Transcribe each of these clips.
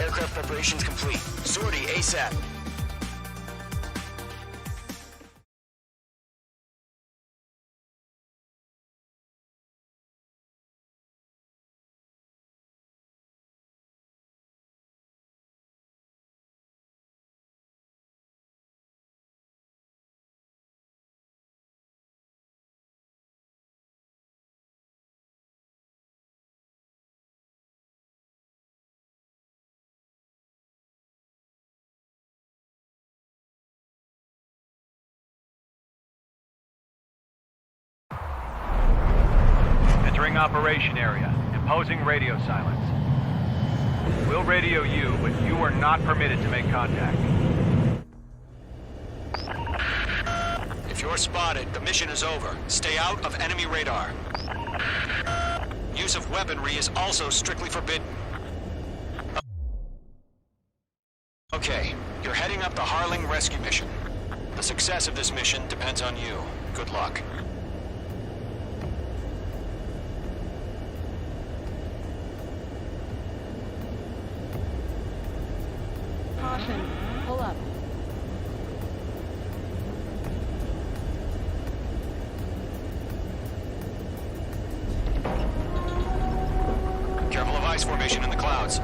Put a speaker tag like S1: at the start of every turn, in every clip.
S1: Aircraft preparations complete. Sortie ASAP.
S2: Entering operation area. Imposing radio silence. We'll radio you, but you are not permitted to make contact.
S3: If you're spotted, the mission is over. Stay out of enemy radar. Use of weaponry is also strictly forbidden. Okay, you're heading up the Harling rescue mission. The success of this mission depends on you. Good luck.
S4: Caution. Pull up.
S3: Careful of ice formation in the clouds.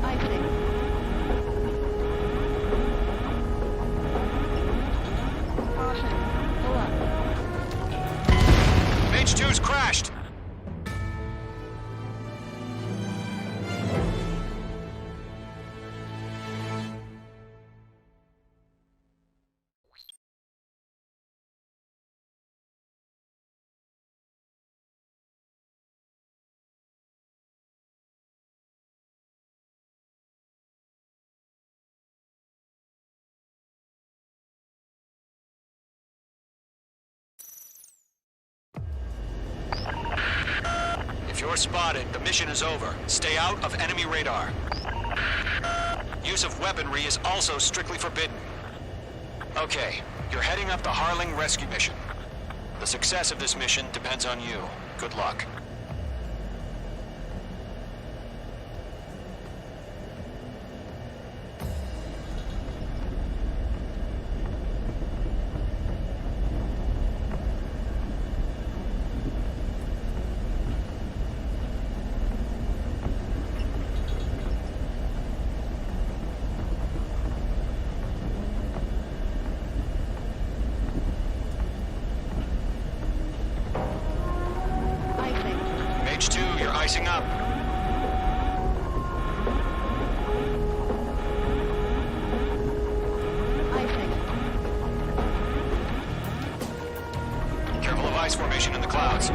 S4: Icing. Caution. Pull up.
S3: Mage 2's crashed! If you're spotted, the mission is over. Stay out of enemy radar. Use of weaponry is also strictly forbidden. Okay, you're heading up the Harling rescue mission. The success of this mission depends on you. Good luck.
S4: Icing.
S3: Mage 2, you're icing up.
S4: Icing.
S3: Careful of ice formation in the clouds.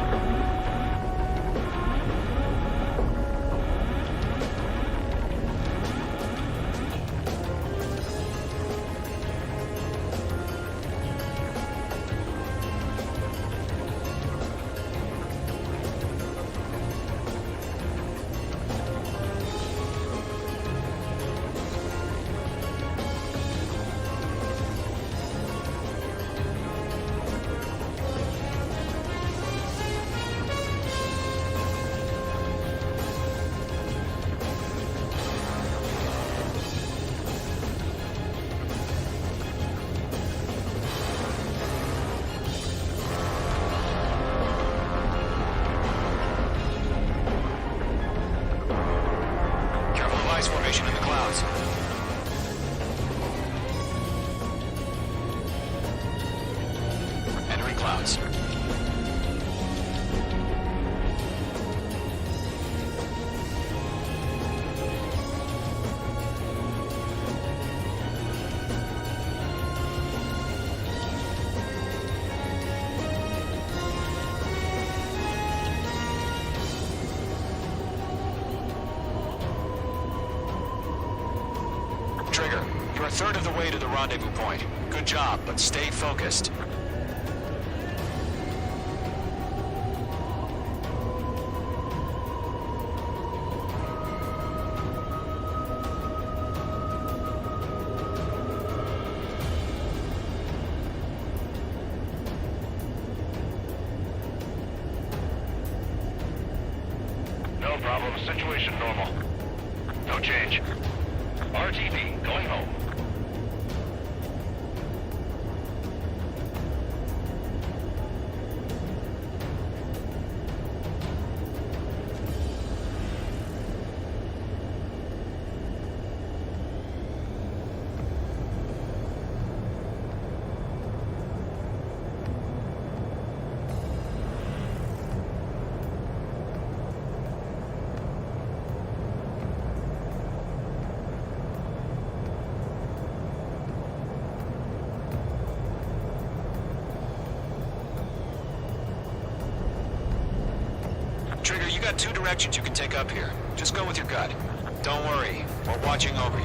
S3: Careful of ice formation in the clouds. Entering clouds. Trigger, you're a third of the way to the rendezvous point. Good job, but stay focused. No
S2: No problem. Situation normal. No change. RTB, going home.
S3: Trigger, you got two directions you can take up here. Just go with your gut. Don't worry, we're watching over you.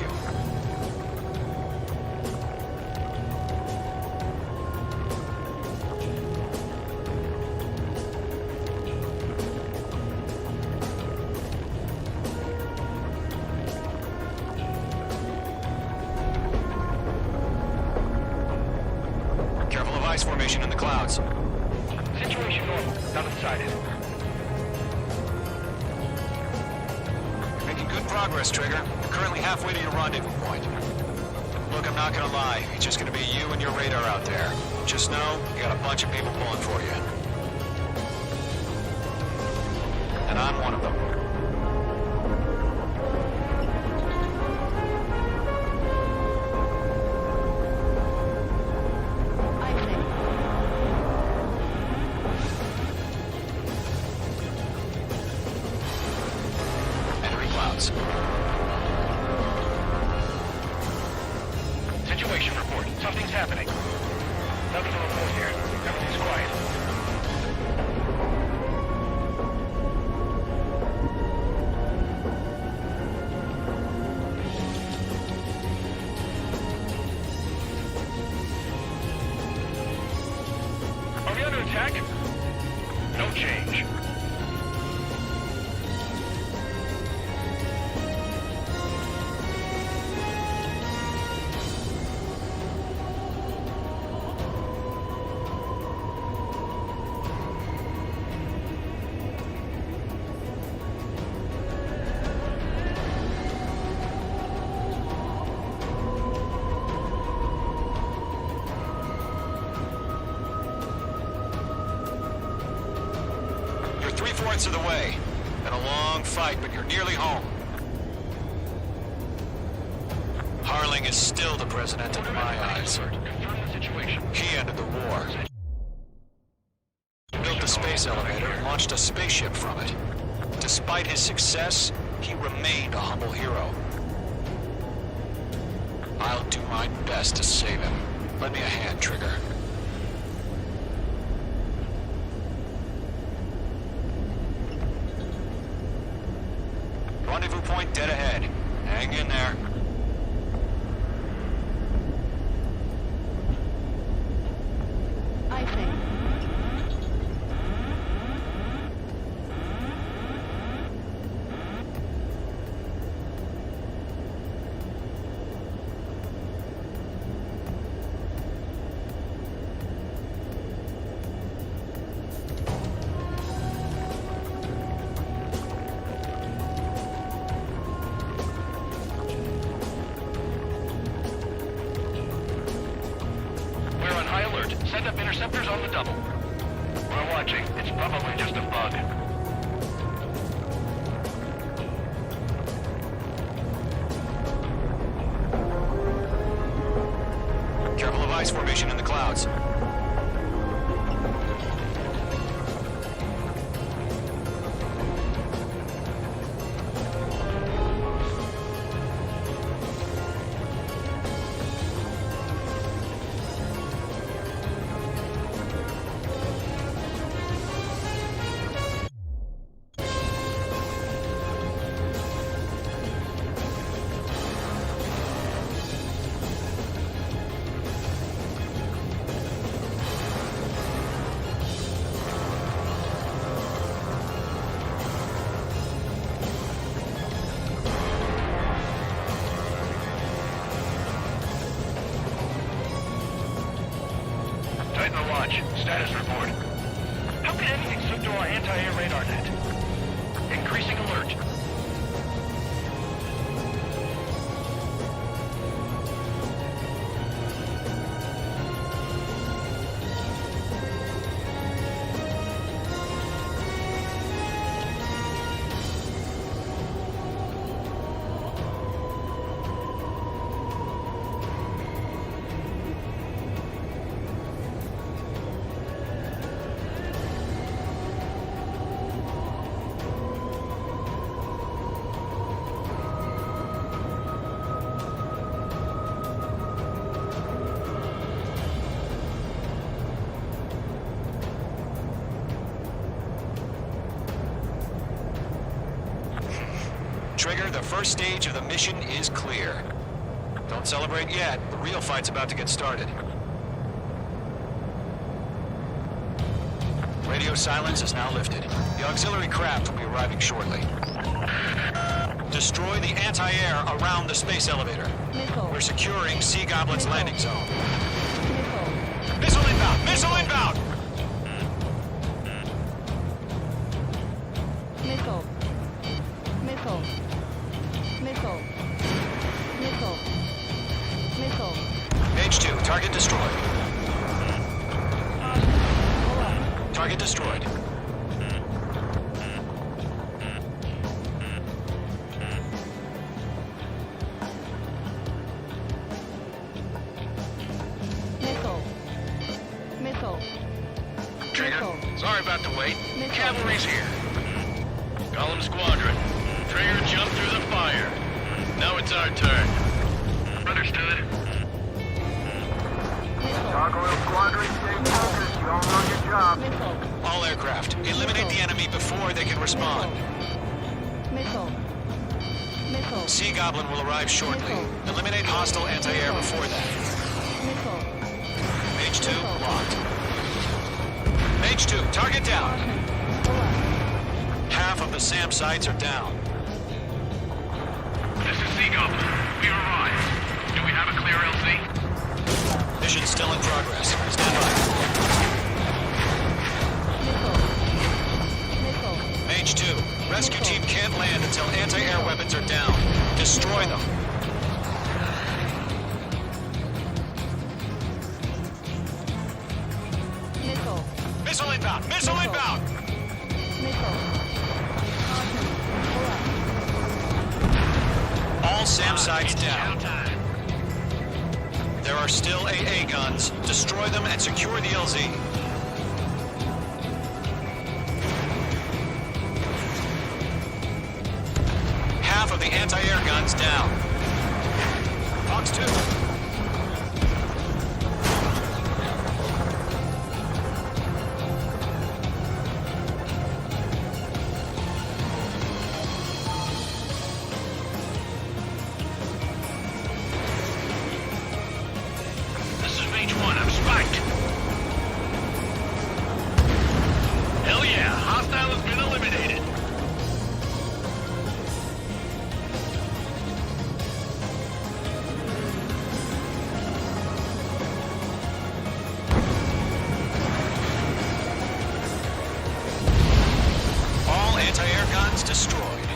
S3: Careful of ice formation in the clouds.
S2: Situation normal. Nothing sighted.
S3: Making good progress, Trigger. You're currently halfway to your rendezvous point. Look, I'm not gonna lie. It's just gonna be you and your radar out there. Just know, you got a bunch of people pulling for you. And I'm one of them.
S4: Icing.
S3: Entering clouds.
S2: Situation report. Something's happening. Nothing to report here. Everything's quiet. Are we under attack? No change.
S3: You're 3/4 of the way. Been a long fight, but you're nearly home. Harling is still the president in my eyes.
S2: Confirm the situation.
S3: He ended the war. Built the space elevator and launched a spaceship from it. Despite his success, he remained a humble hero. I'll do my best to save him. Lend me a hand, Trigger. Rendezvous point dead ahead. Hang in there.
S4: Icing.
S2: We're on high alert. Send up interceptors on the double. We're watching. It's probably just a bug.
S3: Careful of ice formation in the clouds.
S2: Titan to launch. Status report. How could anything slip through our anti-air radar net? Increasing alert.
S3: Trigger, the first stage of the mission is clear. Don't celebrate yet. The real fight's about to get started. Radio silence is now lifted. The auxiliary craft will be arriving shortly. Destroy the anti-air around the space elevator.
S4: Missile.
S3: We're securing Sea Goblin's landing zone.
S4: Missile.
S3: Missile inbound! Missile inbound!
S4: Missile. Missile. Missile. Missile. Missile.
S3: H2, target destroyed.
S4: Pull up.
S3: Target destroyed.
S4: Missile. Missile.
S2: Trigger,
S4: Missile.
S2: sorry about the wait.
S4: Missile.
S2: Cavalry's here. Golem Squadron. Trigger jumped through the fire. Now it's our turn. Understood.
S4: Missile.
S1: Gargoyle Squadron, stay focused. You all know your job.
S4: Missile.
S3: All aircraft, eliminate the enemy before they can respond.
S4: Missile. Missile.
S3: Sea Goblin will arrive shortly. Eliminate hostile anti-air before that.
S4: Missile.
S3: H2, locked. H2, target down.
S4: Pull up.
S3: Half of the SAM sites are down.
S2: This is Sea Goblin. We arrived. Do we have a clear LC?
S3: Mission still in progress. Stand by.
S4: Missile. Missile.
S3: H2, rescue team can't land until anti-air weapons are down. Destroy them.
S4: Missile.
S3: Missile inbound! Missile inbound!
S4: Missile. Caution. Pull up.
S3: All SAM sites down. There are still AA guns. Destroy them and secure the LZ. Half of the anti-air guns down. Fox 2.
S2: This is H1. I'm spiked. Hell yeah. Hostile has been eliminated.
S3: All anti-air guns destroyed.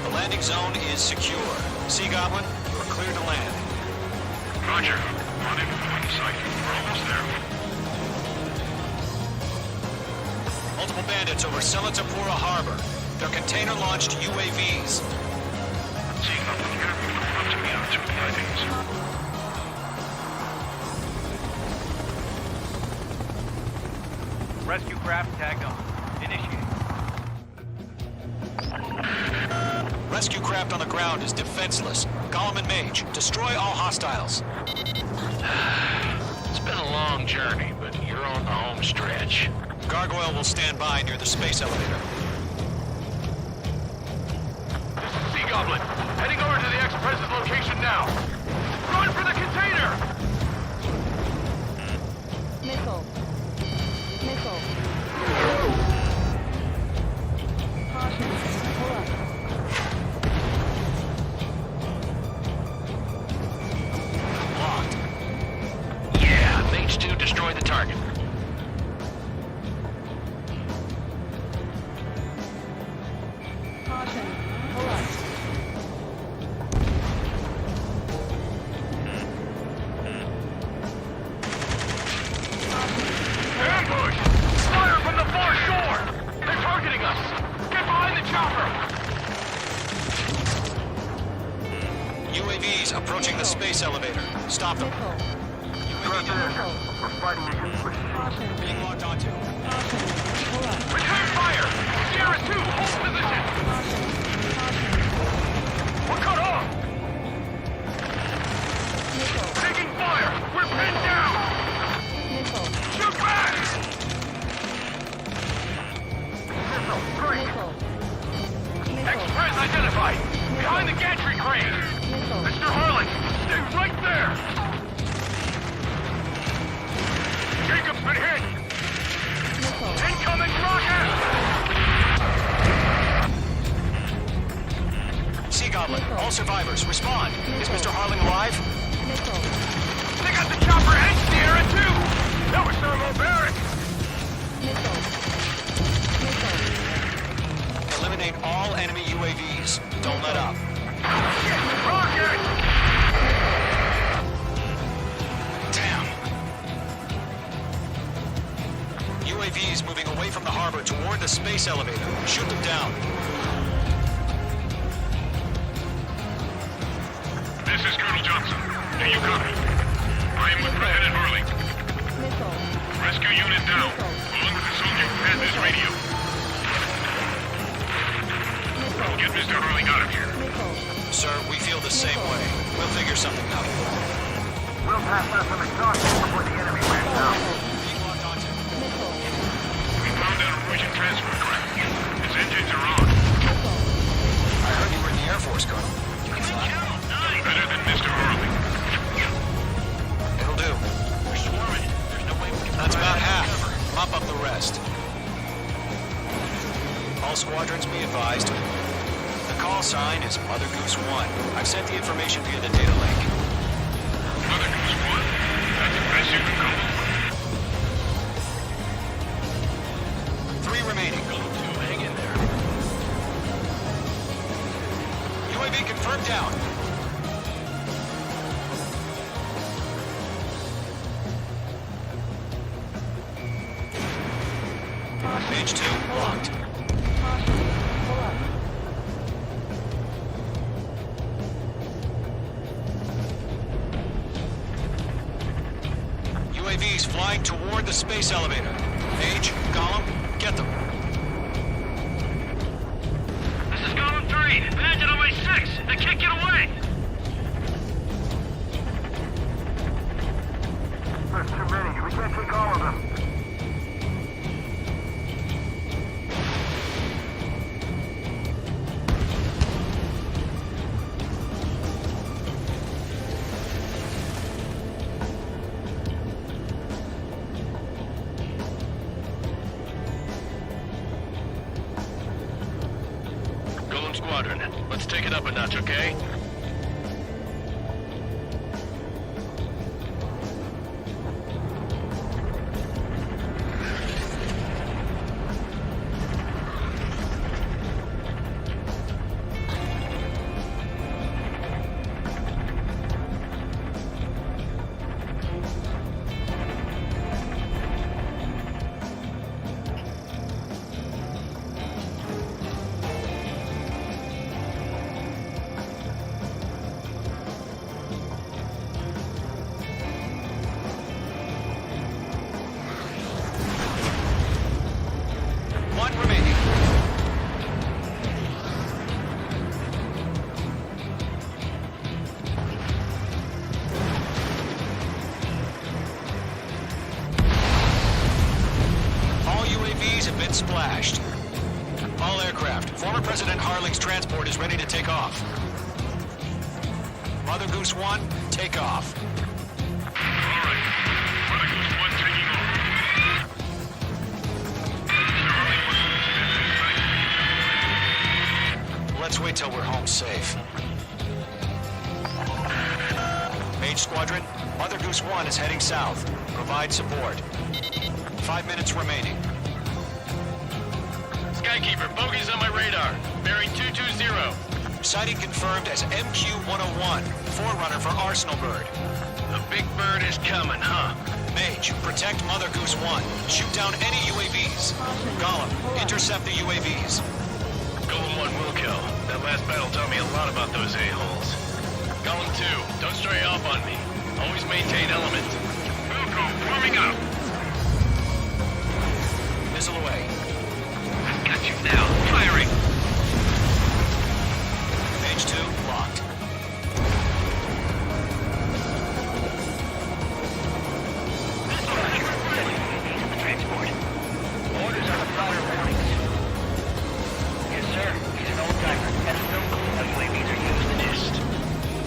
S3: The landing zone is secure. Sea Goblin, you're clear to land.
S2: Roger. On in point sight. We're almost there.
S3: Multiple bandits over Selatapura Harbor. They're container-launched UAVs.
S2: Sea Goblin here. Up to me on 2 tidings. Rescue craft tagged on. Initiate.
S3: Rescue craft on the ground is defenseless. Golem and Mage, destroy all hostiles.
S2: It's been a long journey, but you're on the home stretch.
S3: Gargoyle will stand by near the space elevator.
S2: This is Sea Goblin. Heading over to the Express's location now. Run for the container!
S4: Missile. Missile. Caution. Pull up.
S3: Locked.
S2: Yeah, H2 destroy the target.
S3: UAVs approaching the space elevator. Stop them.
S4: Missile.
S1: President, we're fighting against machines.
S4: Caution.
S3: Being locked onto.
S4: Caution. Pull up.
S2: Return fire! Sierra 2, hold position!
S4: Caution. Caution.
S2: We're cut off!
S4: Missile.
S2: Taking fire! We're pinned down!
S4: Missile.
S2: Shoot back!
S1: Missile, strike!
S4: Missile. Missile.
S2: Express identified! Behind the gantry crane!
S4: Missile.
S2: Mr. Harlan, stay right there! Jacob's been hit!
S4: Missile.
S2: Incoming rocket!
S3: Sea Goblin,
S4: Missile.
S3: all survivors, respond. Is
S4: Missile.
S3: Mr. Harling alive?
S4: Missile.
S2: They got the chopper and Sierra too! That was thermobaric!
S4: Missile. Missile.
S3: Eliminate all enemy UAVs. Don't let up.
S2: Rocket!
S3: Damn. UAVs moving away from the harbor toward the space elevator. Shoot them down.
S5: This is Colonel Johnson. Do you copy? I am with President Harling.
S4: Missile.
S5: Rescue unit down, along with the soldier who has this radio. We'll get Mr. Harling out of here.
S4: Missile.
S3: Sir, we feel the same way. We'll figure something out.
S1: We'll pass out some exhaustion before the enemy ramps out.
S3: Being locked onto.
S4: Missile.
S5: We found a Norwegian transfer craft. Its engines are on.
S4: Missile.
S3: I heard you were in the Air Force, Colonel.
S5: Better than Mr. Harling.
S3: It'll do.
S5: We're swarming. There's no way we can...
S3: That's about half. Mop up the rest. All squadrons be advised. The call sign is Mother Goose 1. I've sent the information via the data link.
S5: Mother Goose 1. That's the best you can call it.
S3: 3 remaining.
S5: Hang in there.
S3: UAV confirmed down. Page 2, locked.
S4: Caution. Pull up.
S3: UAVs flying toward the space elevator. Page, column, get them.
S5: This is Column 3. Imagine on my 6. They can't get away.
S1: There's too many. We can't take all of them.
S5: Golem Squadron, let's take it up a notch, okay?
S3: One remaining. All UAVs have been splashed. All aircraft. Former President Harling's transport is ready to take off. Mother Goose 1, take off.
S5: All right. Mother Goose 1 taking off. Mr. Harling wants
S3: Let's wait till we're home safe. Mage Squadron, Mother Goose 1 is heading south. Provide support. 5 minutes remaining.
S5: Skykeeper, bogeys on my radar. Bearing 220.
S3: Sighting confirmed as MQ-101, forerunner for Arsenal Bird.
S5: The big bird is coming, huh?
S3: Mage, protect Mother Goose 1. Shoot down any UAVs. Gollum, intercept the UAVs.
S5: Golem 1 will kill. That last battle taught me a lot about those a-holes. Column 2, don't stray off on me. Always maintain element. Wilco, forming up.
S3: Missile away.
S5: I've got you now. Firing.
S3: Page 2, locked.
S1: Transport. Orders on the prior warnings. Yes, sir. He's an old timer. Has no clue how UAVs are used in this.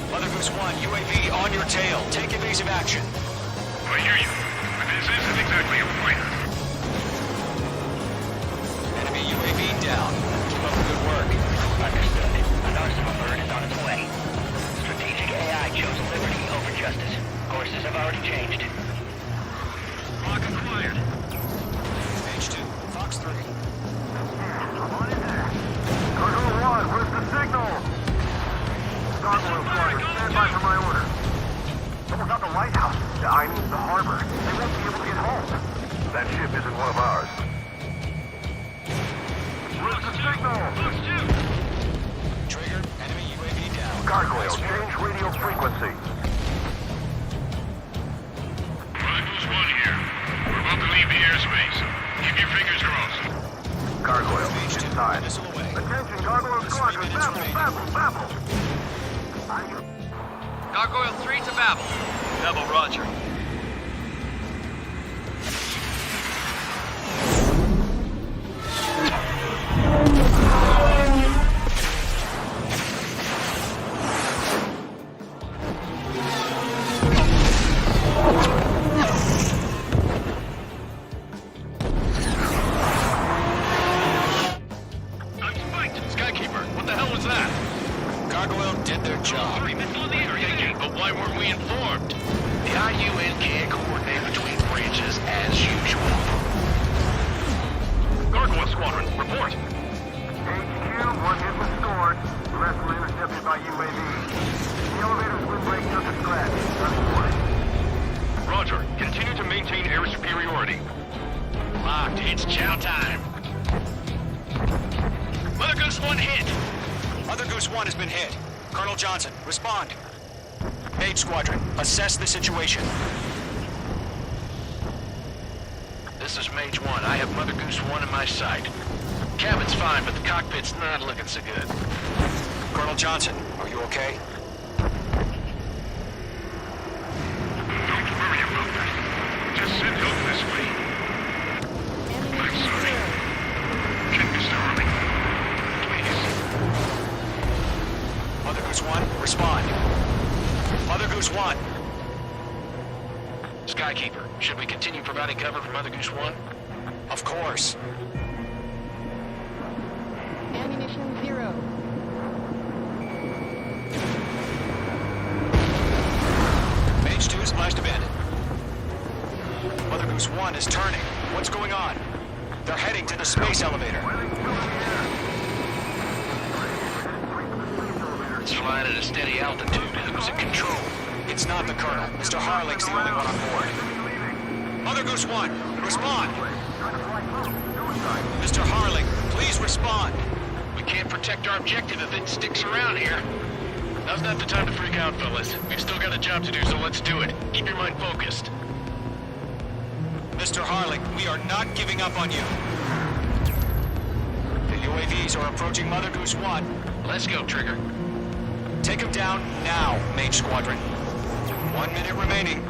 S3: Mother Goose 1, UAV on your tail. Take evasive action.
S5: I hear you. But this isn't exactly a fighter.
S3: Enemy UAV down. Keep up the good work.
S1: Understood. An arsenal bird is on its way. Strategic AI chose liberty over justice. Courses have already changed.
S5: Lock acquired.
S3: Page 2, Fox 3.
S1: I'm on in there. Cargo 1, where's the signal? Gargoyle Squadron, stand by for my order. Someone's at the lighthouse. I mean the harbor. They won't be able to get home. That ship isn't one of ours. Where's the signal?
S3: Trigger, enemy UAV down.
S1: Gargoyle, change radio frequency.
S5: Rivals 1 here. We're about to leave the airspace. Keep your fingers crossed.
S1: Gargoyle,
S3: Page 2,
S1: inside.
S3: missile away.
S1: Attention, Gargoyle Squadron, baffle!
S2: Gargoyle 3 to Babel. Babel, roger.
S5: I'm spiked. Skykeeper, what the hell was that?
S3: Gargoyle did their job.
S5: Sorry, missile in the air. But why weren't we informed?
S6: The IUN can't coordinate between branches as usual.
S5: Gargoyle Squadron, report.
S1: HQ, one hit was stored. The rest were intercepted by UAV. The elevator's windbreak took a scratch. Unfortunate.
S5: Roger. Continue to maintain air superiority.
S6: Locked. It's chow time. Mother Goose 1 hit.
S3: Mother Goose 1 has been hit. Colonel Johnson, respond. Page Squadron, assess the situation.
S6: This is Mage 1. I have Mother Goose 1 in my sight. Cabin's fine, but the cockpit's not looking so good.
S3: Colonel Johnson, are you okay?
S5: Don't worry about that. Just send help this way. I'm sorry. Check Mr. Harley. Please.
S3: Mother Goose 1, respond. Mother Goose 1.
S6: Skykeeper, should we continue providing cover for Mother Goose 1?
S3: Of course.
S4: Ammunition 0.
S3: Mage 2 is flashed abandoned. Mother Goose 1 is turning. What's going on? They're heading to the space elevator.
S6: It's flying at a steady altitude. Who's in control?
S3: It's not the Colonel. Mr. Harling's the only one on board. Mother Goose 1, respond. Mr. Harling, please respond.
S6: We can't protect our objective if it sticks around here. Now's not the time to freak out, fellas. We've still got a job to do, so let's do it. Keep your mind focused.
S3: Mr. Harling, we are not giving up on you. The UAVs are approaching Mother Goose 1.
S6: Let's go, Trigger.
S3: Take them down now, Mage Squadron. 1 minute remaining.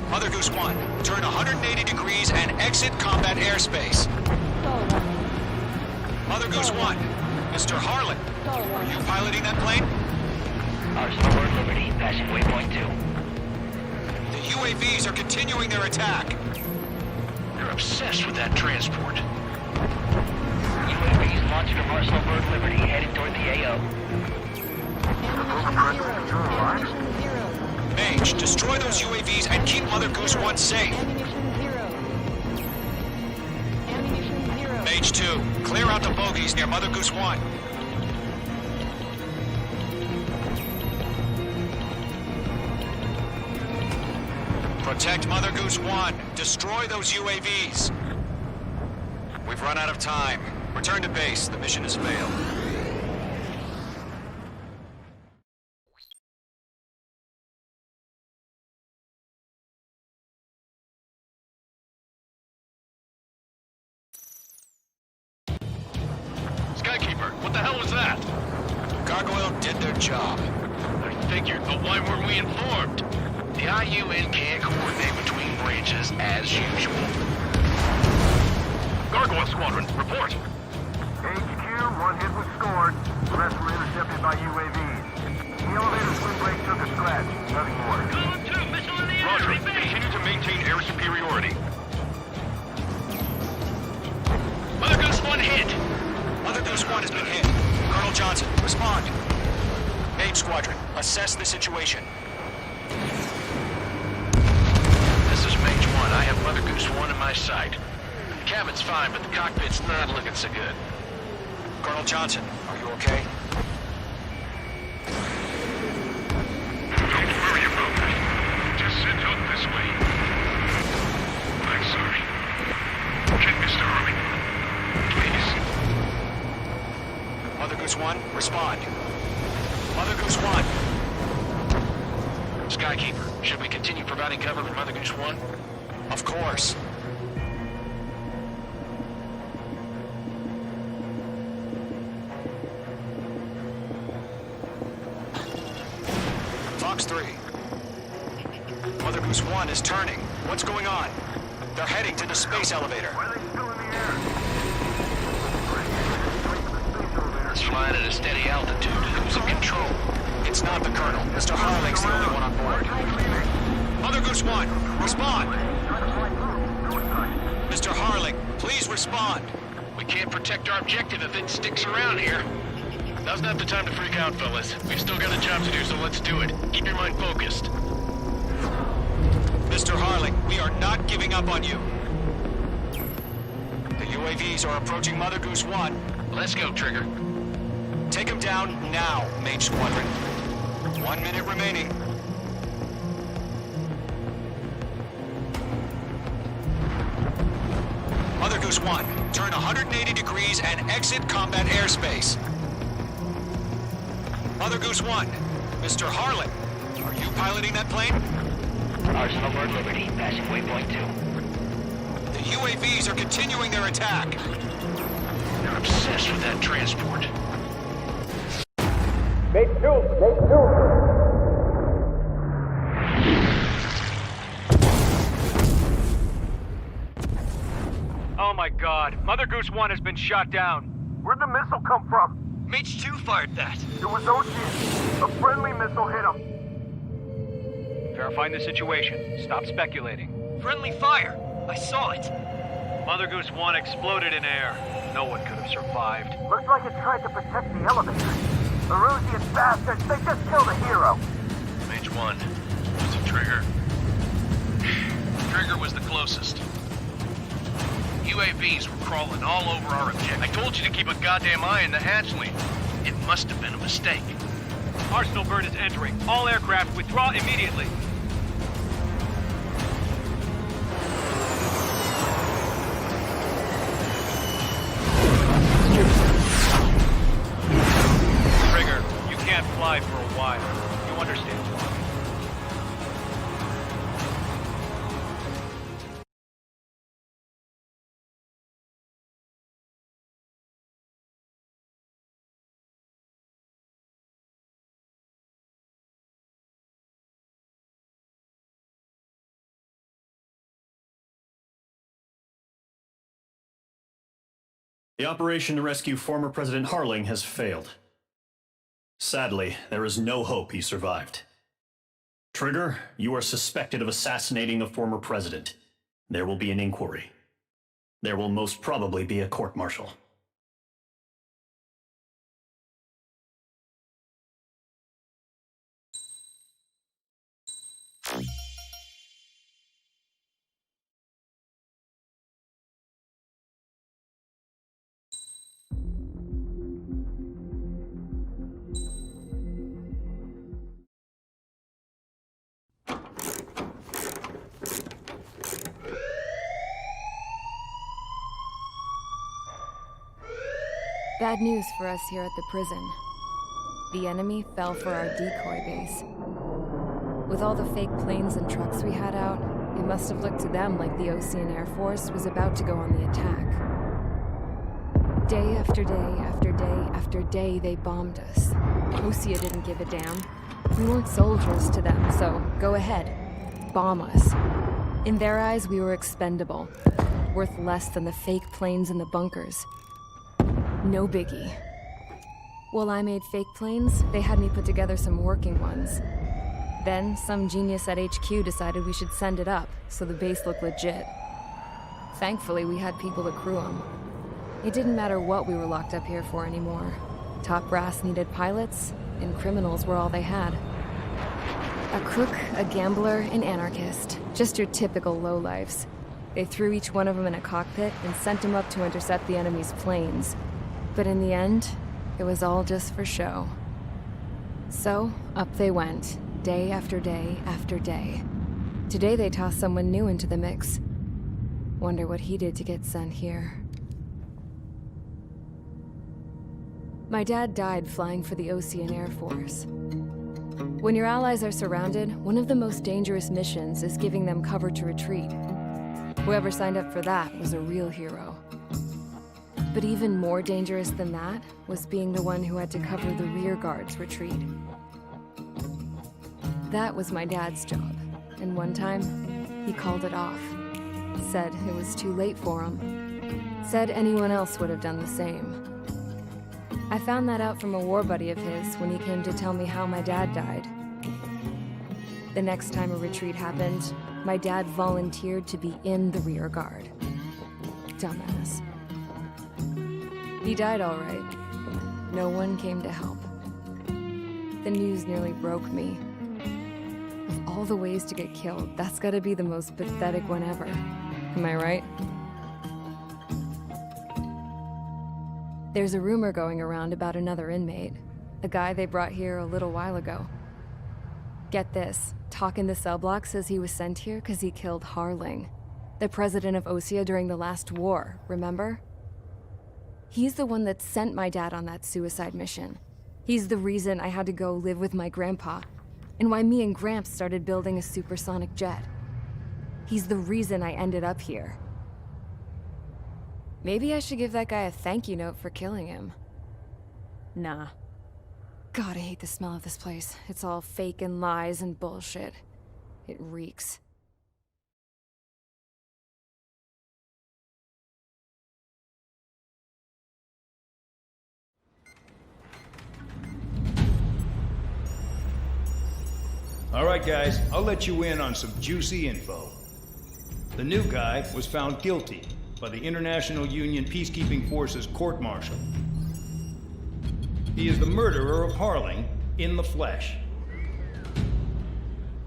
S3: Mother Goose 1, turn 180 degrees and exit combat airspace.
S4: Stall 1.
S3: Mother Goose 1, Mr. Harlan,
S4: Stall
S3: are
S4: 1.
S3: you piloting that plane?
S1: Arsenal Bird Liberty, passing waypoint 2.
S3: The UAVs are continuing their attack.
S6: You're obsessed with that transport.
S1: UAVs launching from Arsenal Bird Liberty, heading toward the AO.
S4: Ammunition 0. Ammunition 0.
S3: Mage, destroy those UAVs and keep Mother Goose 1 safe.
S4: Ammunition 0. Ammunition 0.
S3: Mage 2, clear out the bogies near Mother Goose 1. Protect Mother Goose 1. Destroy those UAVs. We've run out of time. Return to base. The mission has failed.
S6: Skykeeper, what the hell was that?
S3: Gargoyle did their job.
S6: I figured, but why weren't we informed? The IUN can't coordinate between branches as usual. Gargoyle Squadron, report.
S1: HQ, one hit was scored. The rest were intercepted by UAVs. The elevator's wind break took a scratch. Nothing more.
S5: Roger. Continue to maintain air superiority.
S6: Mother Goose 1 hit.
S3: Mother Goose 1 has been hit. Colonel Johnson, respond. Main Squadron, assess the situation.
S6: This is Mage 1. I have Mother Goose 1 in my sight. The cabin's fine, but the cockpit's not looking so good.
S3: Colonel Johnson, are you okay?
S5: Don't worry about that. Just send help this way. I'm sorry. Get Mr. Harley. Please.
S3: Mother Goose 1, respond. Mother Goose 1.
S6: Skykeeper, should we continue providing cover for Mother Goose 1?
S3: Of course. Fox 3. Mother Goose 1 is turning. What's going on? They're heading to the space elevator.
S1: Why are they still in the air? Space elevator.
S6: It's flying at a steady altitude, losing control.
S3: It's not the Colonel. Mr. Harling's the only one on board. Mother Goose 1, respond! Mr. Harling, please respond!
S6: We can't protect our objective if it sticks around here. Now's not the time to freak out, fellas. We've still got a job to do, so let's do it. Keep your mind focused.
S3: Mr. Harling, we are not giving up on you. The UAVs are approaching Mother Goose 1.
S6: Let's go, Trigger.
S3: Take him down now, Mage Squadron. 1 minute remaining. Mother Goose 1, turn 180 degrees and exit combat airspace. Mother Goose 1, Mr. Harlan, are you piloting that plane?
S7: Arsenal Bird Liberty, passing waypoint 2.
S3: The UAVs are continuing their attack.
S6: They're obsessed with that transport.
S2: Oh my god, Mother Goose 1 has been shot down.
S1: Where'd the missile come from?
S3: Mage 2 fired that.
S1: It was Ocean. A friendly missile hit him.
S2: Verifying the situation. Stop speculating.
S3: Friendly fire. I saw it.
S2: Mother Goose 1 exploded in air. No one could have survived.
S1: Looks like it tried to protect the elevator. The Rusian bastards, they just killed a hero.
S6: Mage 1. Was it Trigger? Trigger was the closest. UAVs were crawling all over our objective. I told you to keep a goddamn eye on the hatchling. It must have been a mistake.
S2: Arsenal Bird is entering. All aircraft withdraw immediately. Trigger, you can't fly for a while. You understand why.
S8: The operation to rescue former President Harling has failed. Sadly, there is no hope he survived. Trigger, you are suspected of assassinating the former president. There will be an inquiry. There will most probably be a court-martial.
S9: Bad news for us here at the prison. The enemy fell for our decoy base. With all the fake planes and trucks we had out, it must have looked to them like the Ocean Air Force was about to go on the attack. Day after day after day after day, they bombed us. Osea didn't give a damn. We weren't soldiers to them, so go ahead. Bomb us. In their eyes, we were expendable. Worth less than the fake planes in the bunkers. No biggie. While I made fake planes, they had me put together some working ones. Then, some genius at HQ decided we should send it up, so the base looked legit. Thankfully, we had people to crew them. It didn't matter what we were locked up here for anymore. Top brass needed pilots, and criminals were all they had. A crook, a gambler, an anarchist. Just your typical lowlifes. They threw each one of them in a cockpit and sent them up to intercept the enemy's planes. But in the end, it was all just for show. So, up they went, day after day after day. Today they tossed someone new into the mix. Wonder what he did to get sent here. My dad died flying for the Ocean Air Force. When your allies are surrounded, one of the most dangerous missions is giving them cover to retreat. Whoever signed up for that was a real hero. But even more dangerous than that was being the one who had to cover the rear guard's retreat. That was my dad's job, and one time, he called it off. Said it was too late for him. Said anyone else would have done the same. I found that out from a war buddy of his when he came to tell me how my dad died. The next time a retreat happened, my dad volunteered to be in the rear guard. Dumbass. He died all right. No one came to help. The news nearly broke me. Of all the ways to get killed, that's gotta be the most pathetic one ever. Am I right? There's a rumor going around about another inmate. A guy they brought here a little while ago. Get this, talk in the cell block says he was sent here because he killed Harling, the president of Osea during the last war, remember? He's the one that sent my dad on that suicide mission. He's the reason I had to go live with my grandpa, and why me and Gramps started building a supersonic jet. He's the reason I ended up here. Maybe I should give that guy a thank you note for killing him. Nah. God, I hate the smell of this place. It's all fake and lies and bullshit. It reeks.
S10: All right, guys, I'll let you in on some juicy info. The new guy was found guilty by the International Union Peacekeeping Forces court-martial. He is the murderer of Harling in the flesh.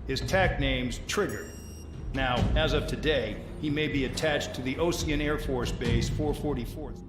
S10: His tack name's Trigger. Now, as of today, he may be attached to the Ocean Air Force Base 444th.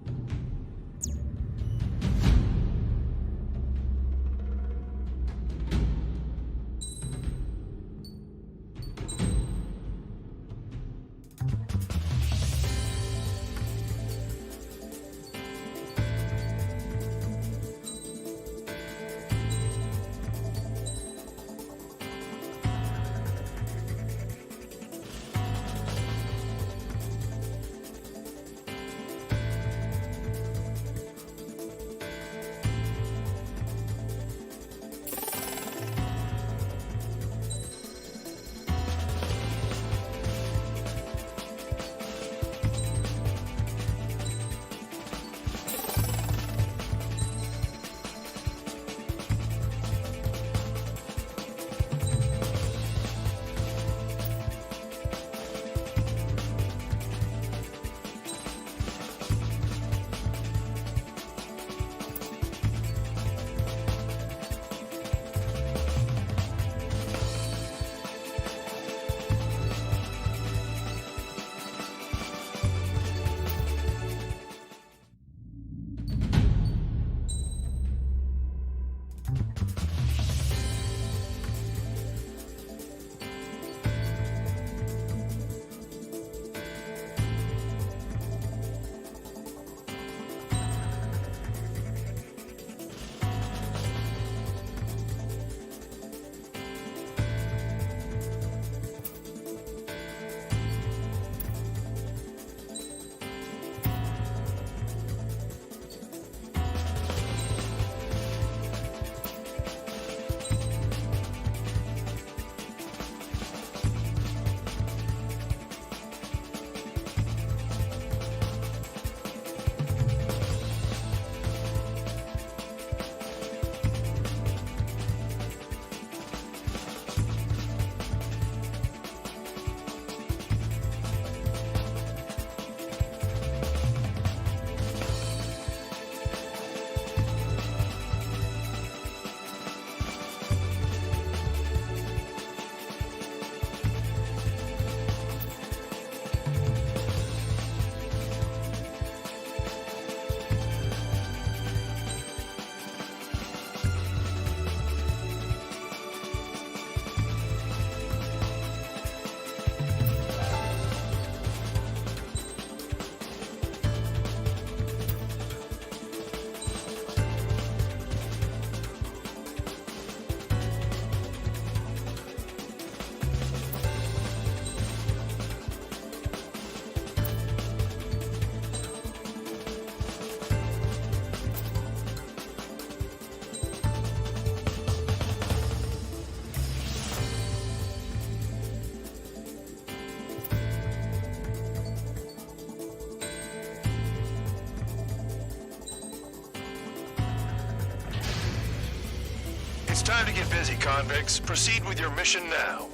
S5: time to get busy, convicts. Proceed with your mission now.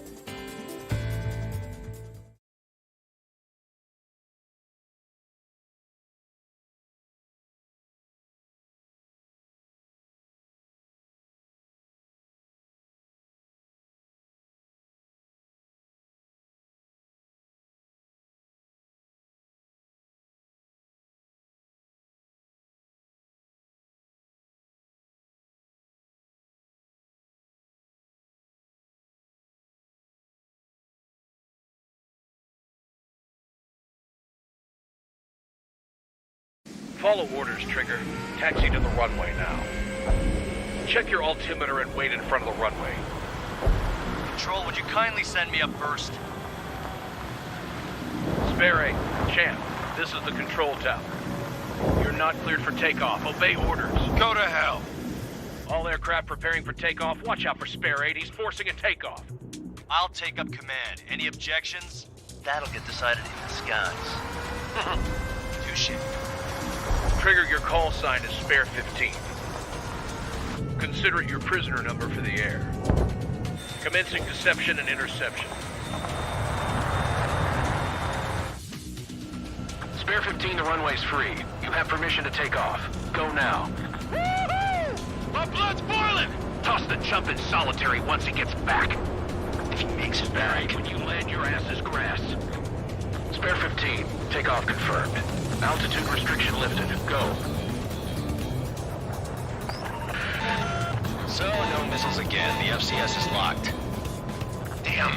S6: Follow orders, Trigger. Taxi to the runway now. Check your altimeter and wait in front of the runway.
S2: Control, would you kindly send me up first?
S6: Spare 8, Champ, this is the control tower. You're not cleared for takeoff. Obey orders.
S5: Go to hell.
S6: All aircraft preparing for takeoff. Watch out for Spare 8. He's forcing a takeoff.
S2: I'll take up command. Any objections? That'll get decided in the skies. Touche.
S6: Trigger, your call sign is Spare 15. Consider it your prisoner number for the air. Commencing deception and interception.
S11: Spare 15, the runway's free. You have permission to take off. Go now.
S6: Woohoo! My blood's boiling!
S11: Toss the chump in solitary once he gets back. If he makes it back, when you land, your ass is grass. Spare 15, takeoff confirmed. Altitude restriction lifted. Go.
S3: So, no missiles again. The FCS is locked.
S11: Damn,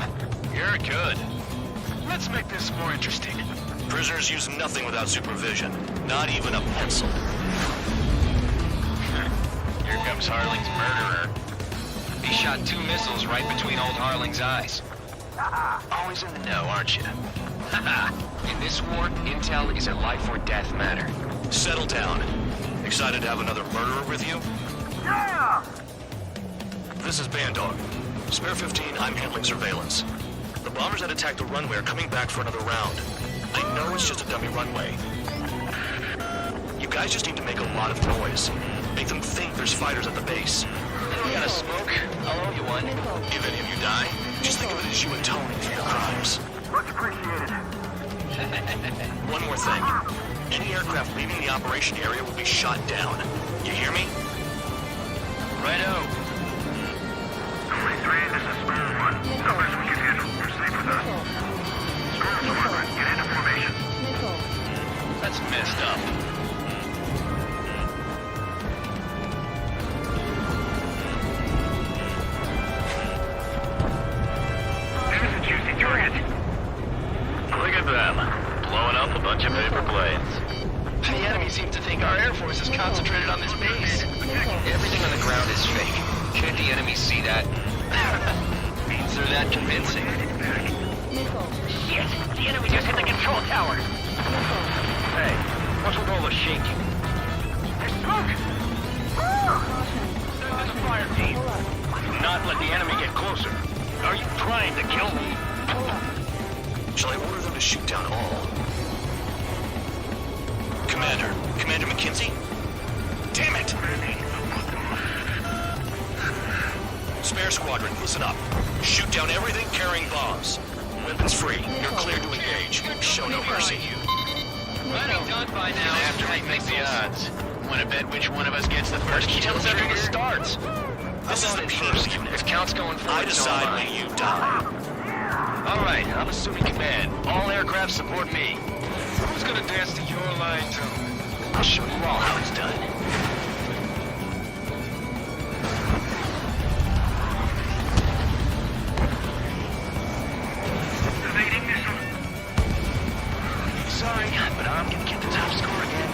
S11: you're good. Let's make this more interesting.
S3: Prisoners use nothing without supervision. Not even a pencil.
S11: Here comes Harling's murderer.
S3: He shot 2 missiles right between old Harling's eyes.
S11: Always in the know, aren't you? In this war, intel is a life or death matter.
S3: Settle down. Excited to have another murderer with you?
S1: Yeah!
S3: This is Bandog. Spare 15, I'm handling surveillance. The bombers that attacked the runway are coming back for another round. I know it's just a dummy runway. You guys just need to make a lot of noise. Make them think there's fighters at the base.
S11: You got a smoke? I'll owe you one.
S3: If any of you die, just think of it as you atoning for your crimes.
S1: Much appreciated.
S3: One more thing. Any aircraft leaving the operation area will be shot down. You hear me?
S11: Righto.
S1: 23, this is Square 1. Numbers we can handle. Proceed with us. Square 1, get into formation.
S4: Nickel.
S11: That's messed up.
S1: There's a juicy target.
S11: Look at them. Blowing up a bunch of paper planes. The enemy seems to think our Air Force is concentrated on this base. Everything on the ground is fake. Can't the enemy see that? Means they're that convincing.
S4: Nickel.
S11: Shit! The enemy just hit the control tower!
S6: Hey, what's with all the shaking?
S11: There's smoke!
S6: Send in the fire team.
S11: Do not let the enemy get closer. Are you trying to kill me?
S3: Shall I order them to shoot down all? Commander McKinsey? Damn it! Spare squadron, listen up. Shoot down everything carrying bombs. Weapons free. You're clear to engage. Show no mercy.
S11: Running done by now. After we make the odds. Want to bet which one of us gets the first kill? Tell us after this starts.
S3: This is the first unit.
S11: If count's going forward,
S3: I decide when you die.
S11: All right, I'm assuming command. All aircraft support me. Who's gonna dance to your line tune? I'll show you all how it's done.
S1: Evading missile.
S11: Sorry, but I'm gonna get the top score again.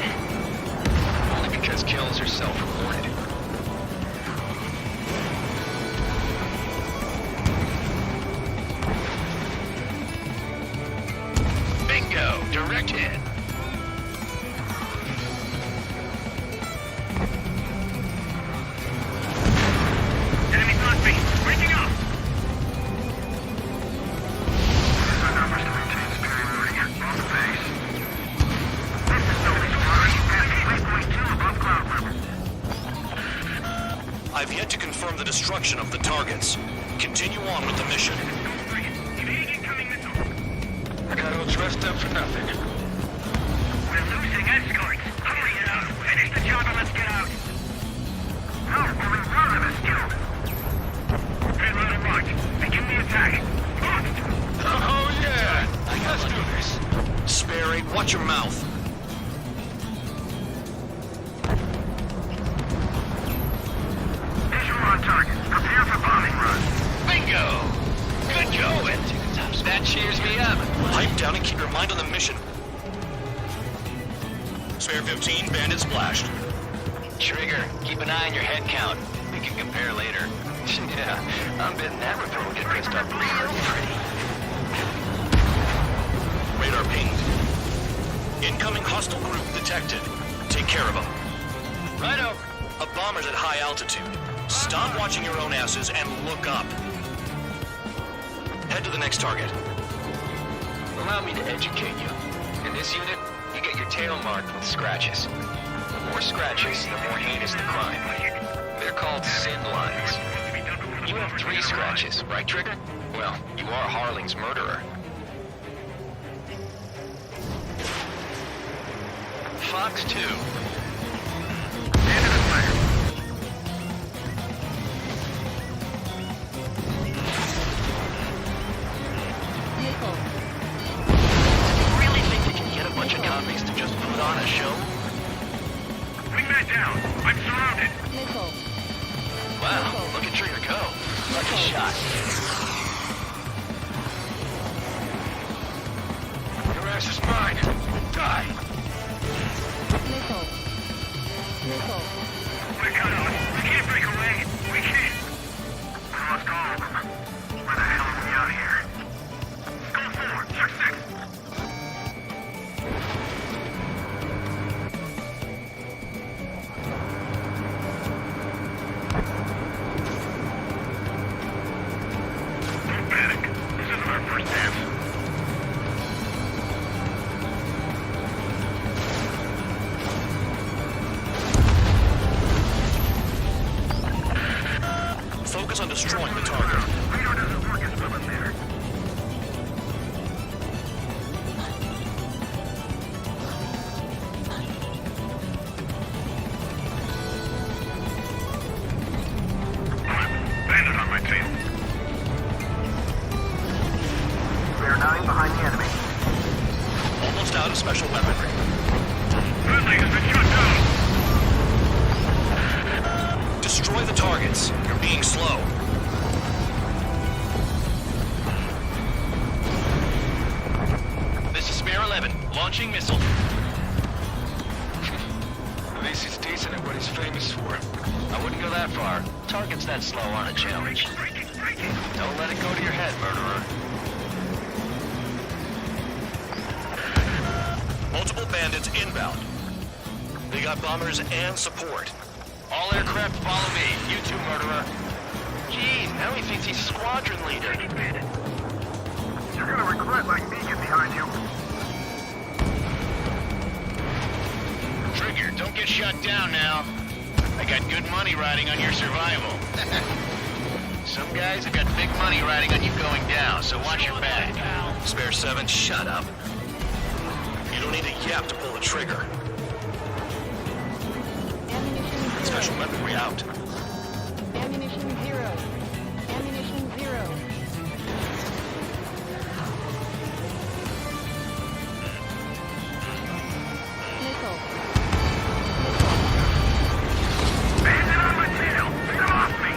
S11: Only because kills are self-reported. Bingo! Direct hit.
S1: Enemy Northby, breaking up. Our numbers to maintain superiority on the base. This is Novi Squadron, passing 3.2 above cloud level.
S3: I've yet to confirm the destruction on with the mission.
S6: I got all dressed up for nothing.
S1: We're losing escorts. Hurry it up. Finish the job and let's get out. No, we're in front of us still. Head right and march. Begin the attack.
S6: Oh, yeah! Let's do this.
S3: Sperry, watch your mouth.
S1: Visual on target. Prepare for bombing run.
S6: Bingo! Good going. That cheers me up.
S3: Pipe down and keep your mind on the mission. Spare 15, bandit splashed.
S11: Trigger, keep an eye on your head count. We can compare later. Yeah, I'm betting that report will get pissed off real pretty.
S3: Radar pinged. Incoming hostile group detected. Take care of them.
S6: Righto.
S3: A bomber's at high altitude. Stop watching your own asses and look up. Head to the next target.
S11: Allow me to educate you. In this unit, you get your tail marked with scratches. The more scratches, the more heinous the crime. They're called sin lines. You have 3 scratches, right, Trigger? Well, you are Harling's murderer. Fox 2.
S4: Nickel.
S11: Really think they can get a bunch of convicts to just put on a show?
S1: Bring that down. I'm surrounded.
S4: Nickel.
S11: Wow, look at Trigger go. Lucky shot.
S6: Your ass is mine. Die.
S4: Nickel. Nickel.
S1: We're cut off. We can't break away. We can't. We lost all of them. Where the hell are we out here? Go forward. Check 6. Don't panic. This isn't our first dance.
S3: Focus on destroying the target.
S1: Radar doesn't work as well in there. Bandit on my tail. We are 9 behind the enemy.
S3: Almost out of special weaponry.
S1: Friendly has been shut down.
S3: Destroy the targets. You're being slow.
S6: This is Spare 11, launching missile. At least he's decent at what he's famous for. I wouldn't go that far.
S11: Targets that slow aren't a challenge.
S6: Don't let it go to your head, murderer.
S3: Multiple bandits inbound. They got bombers and support.
S6: All aircraft follow me. You too, murderer. Jeez, now he thinks he's squadron leader.
S1: You're gonna regret letting me get behind you.
S6: Trigger, don't get shut down now. I got good money riding on your survival. Some guys have got big money riding on you going down, so watch your back.
S3: Spare 7, shut up. You don't need a yap to pull the trigger.
S4: Ammunition 0.
S3: Special weaponry out.
S4: Ammunition 0. Ammunition 0. Nickel.
S1: Bandit on my tail! Get off me!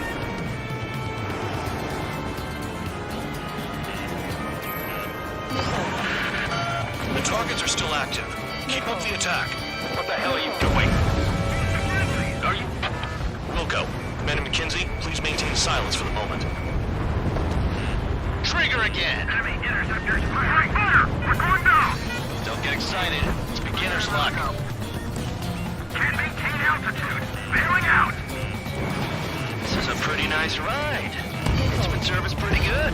S3: The targets are still active. Keep up the attack. What the hell are you doing? Are you... Wilco, Man and McKenzie, please maintain silence for the moment.
S6: Trigger again!
S1: Enemy interceptors! High fire! We're going down!
S6: Don't get excited. It's beginner's luck.
S1: Can't maintain altitude! Bailing out!
S6: This is a pretty nice ride. Instrument service pretty good.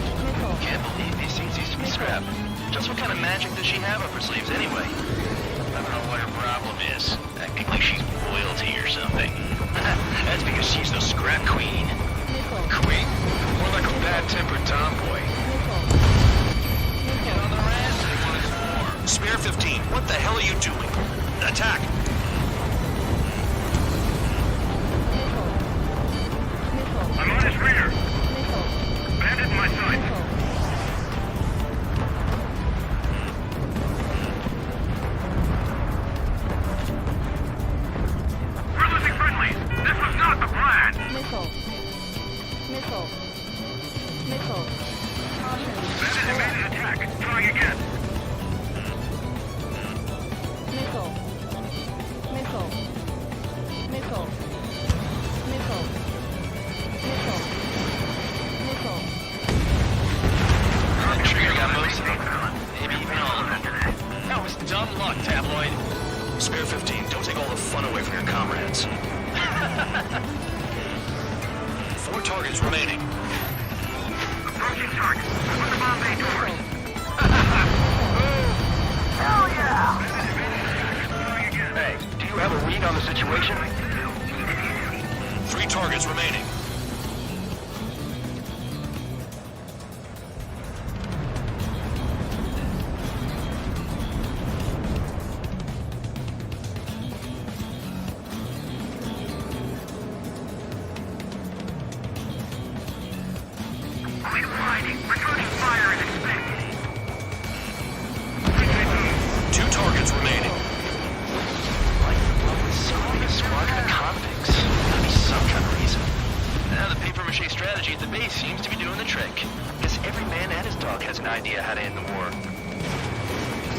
S6: Can't believe these things used to be scrapped. Just what kind of magic does she have up her sleeves anyway? I don't know what her problem is. Acting like she's royalty or something. That's because she's the scrap queen. Queen? More
S11: sound like a bad-tempered tomboy. Get on their asses once more.
S3: Spare 15, what the hell are you doing? Attack!
S5: I'm on his rear. Bandit in my sights. We're losing friendlies. This was not the plan.
S4: Missile. Missile. Missile. Caution.
S5: Bandit evaded attack. Trying again.
S4: Missile. Missile. Missile. Missile. Missile. Missile.
S6: The trigger got most of them. Maybe even all of them. That was dumb luck, Tabloid.
S3: Spare 15, don't take all the fun away from your comrades. 4 targets remaining.
S5: Approaching target. Put the bomb bay doors.
S1: Hell yeah!
S6: Hey, do you have a read on the situation?
S3: 3 targets remaining.
S5: We're fighting. Returning fire is expected.
S3: 2 targets remaining.
S6: Squadron of convicts. Gotta be some kind of reason. Now the papier-mâché strategy at the base seems to be doing the trick. Guess every man and his dog has an idea how to end the war.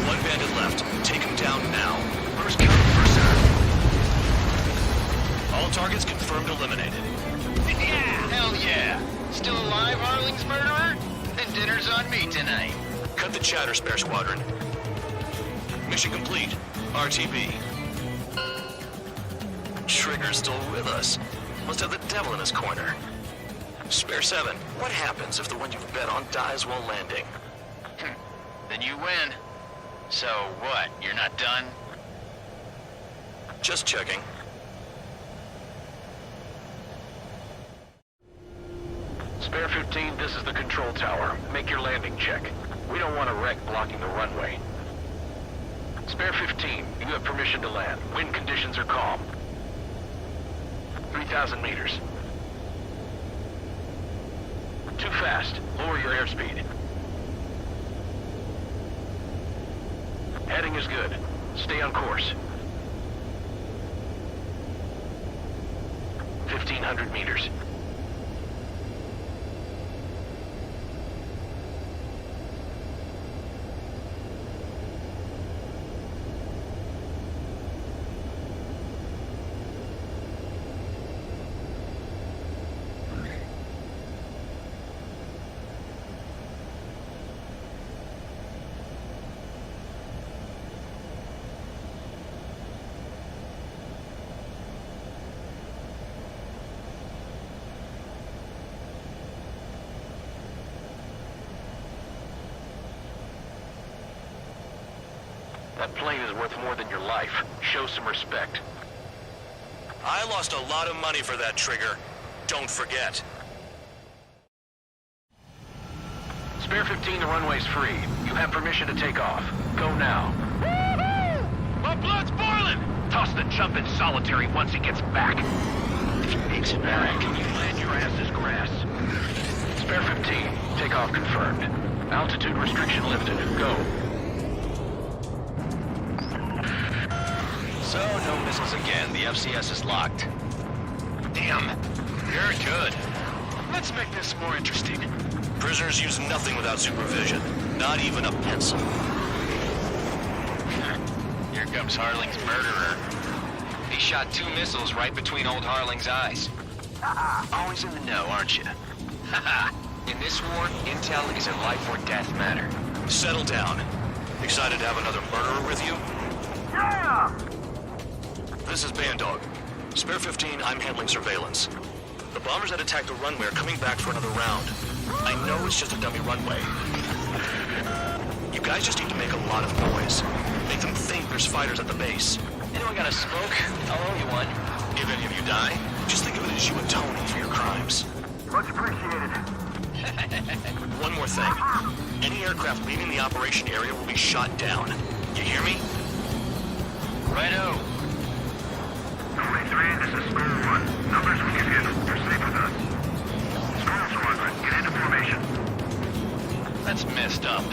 S3: 1 bandit left. Take him down now.
S6: First come, first served.
S3: All targets confirmed eliminated.
S6: Yeah! Hell yeah! Still alive, Harling's murderer? Then dinner's on me tonight.
S3: Cut the chatter, Spare Squadron. Mission complete. RTB. Trigger's still with us. Must have the devil in his corner. Spare 7, what happens if the one you've bet on dies while landing?
S6: Then you win. So what, you're not done?
S3: Just checking.
S11: Spare 15, this is the control tower. Make your landing check. We don't want a wreck blocking the runway. Spare 15, you have permission to land. Wind conditions are calm. 3,000 meters. Too fast. Lower your airspeed. Heading is good. Stay on course. 1,500 meters. That plane is worth more than your life. Show some respect.
S3: I lost a lot of money for that, Trigger. Don't forget.
S11: Spare 15, the runway's free. You have permission to take off. Go now. Woohoo! My blood's boiling! Toss the chump in solitary once he gets back. If he makes it back, you land your ass as grass. Spare 15, takeoff confirmed. Altitude restriction lifted. Go.
S3: So, no missiles again. The FCS is locked.
S6: Damn, you're good. Let's make this more interesting.
S3: Prisoners use nothing without supervision. Not even a pencil.
S6: Here comes Harling's murderer. He shot 2 missiles right between old Harling's eyes. Always in the know, aren't you? In this war, intel is a life or death matter.
S3: Settle down. Excited to have another murderer with you?
S1: Yeah!
S3: This is Bandog. Spare 15, I'm handling surveillance. The bombers that attacked the runway are coming back for another round. I know it's just a dummy runway. You guys just need to make a lot of noise. Make them think there's fighters at the base.
S6: Anyone got a smoke? I'll owe you one.
S3: If any of you die, just think of it as you atoning for your crimes.
S1: Much appreciated.
S3: One more thing. Any aircraft leaving the operation area will be shot down. You hear me?
S6: Righto.
S1: 23, this is School 1. Numbers we can handle. You're safe with us. School Squadron, get into formation.
S6: That's messed up.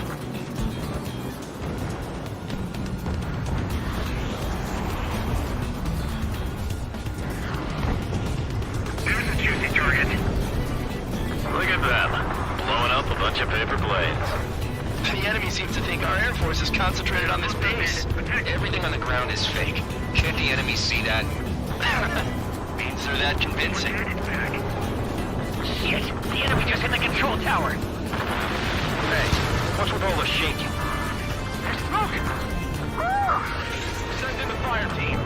S1: There's a juicy target.
S11: Look at them. Blowing up a bunch of paper planes.
S6: The enemy seems to think our Air Force is concentrated on this base.
S3: Everything on the ground is fake. Can't the enemy see that?
S6: Means they're that convincing.
S7: Shit! The enemy just hit the control tower!
S6: Hey, what's with all the shaking?
S7: There's smoke!
S6: Send in the fire team.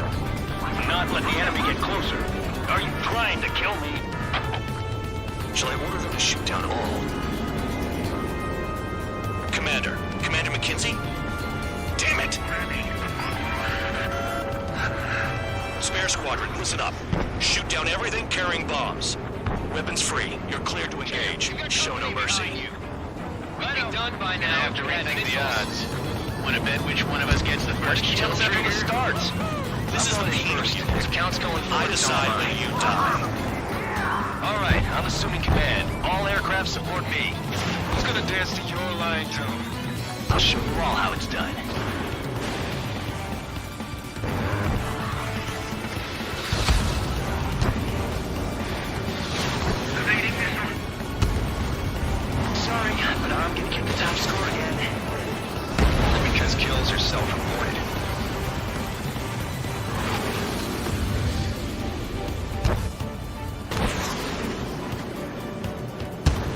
S6: Do not let the enemy get closer. Are you trying to kill me?
S3: Shall I order them to shoot down all? Commander McKenzie? Damn it! Spare squadron, listen up. Shoot down everything carrying bombs. Weapons free. You're cleared to engage. Show no mercy.
S6: We'd be done by now after rethink the odds. Want to bet which one of us gets the first kill after this starts?
S3: This is the first.
S6: Counts going forward.
S3: I decide when you die.
S6: All right, I'm assuming command. All aircraft support me. Who's gonna dance to your line tune? I'll show you all how it's done.
S1: Evading missile.
S6: Sorry, but I'm gonna get the top score again. Because kills are self-reported.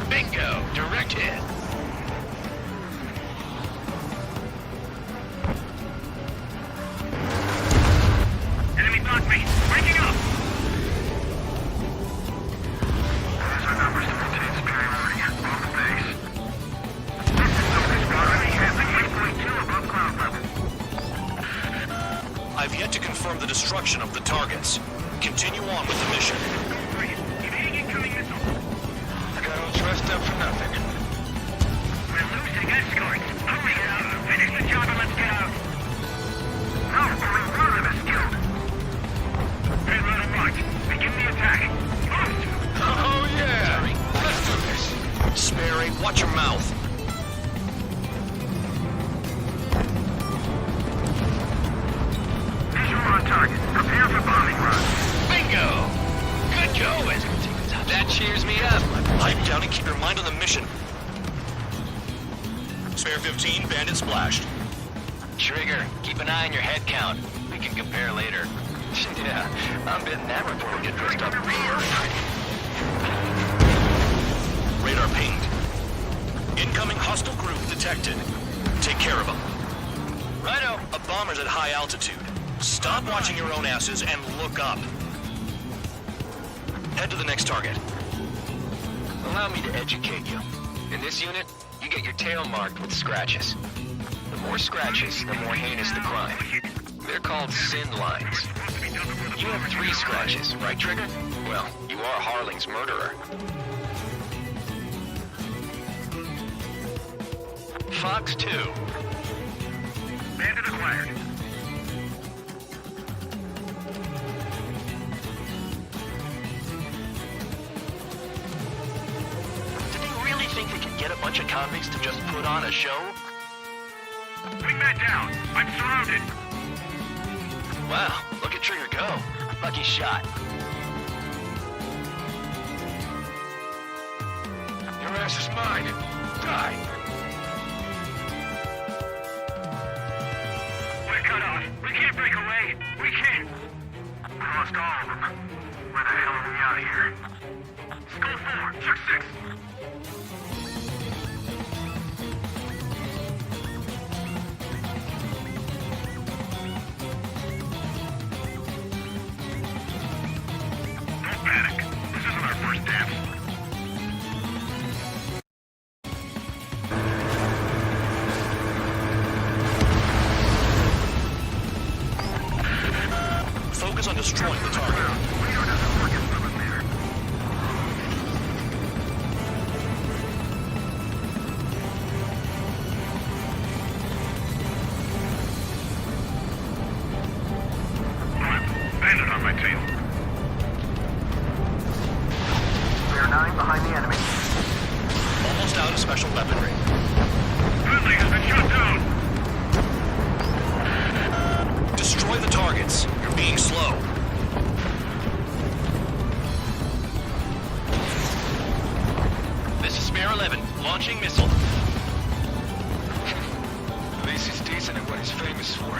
S6: Bingo! Direct hit.
S1: Enemy blocked me. Breaking up. There's our numbers to maintain superiority on the base. This is Silver Squadron. Handling 8.2 above cloud level.
S3: I've yet to confirm the destruction of the targets. Continue on with the mission.
S1: Evading incoming missile.
S6: I don't trust up for nothing.
S1: We're losing escorts. Hurry out. Finish the job and let's get out. No, only one of them is killed. Head right on mark. Begin the attack. Fast.
S6: Oh yeah! Let's do this.
S3: Sperry, watch your mouth.
S1: Visual on target. Prepare for bombing run.
S6: Bingo! Good going! That cheers me up.
S3: Pipe down and keep your mind on the mission. Spare 15, bandit splashed.
S6: Trigger, keep an eye on your head count. We can compare later. Yeah, I'm betting that report will get dressed up real nice.
S3: Radar pinged. Incoming hostile group detected. Take care of them.
S6: Righto.
S3: A bomber's at high altitude. Stop watching your own asses and look up. Head to the next target.
S6: Allow me to educate you. In this unit, you get your tail marked with scratches. The more scratches, the more heinous the crime. They're called sin lines. You have 3 scratches, right, Trigger? Well, you are Harling's murderer. Fox 2.
S1: Bandit acquired.
S6: Did they really think they could get a bunch of convicts to just put on a show?
S1: Wingman down. I'm surrounded.
S6: Wow, look at Trigger go. Lucky shot. Your ass is mine. Die.
S1: We're cut off. We can't break away. We can't. We lost all of them. Where the hell are we out of here? Skull 4, check 6. Don't panic. This isn't our first dance.
S3: Focus on destroying the target.
S1: Radar doesn't work in 7 meter.
S6: isn't it what he's famous for?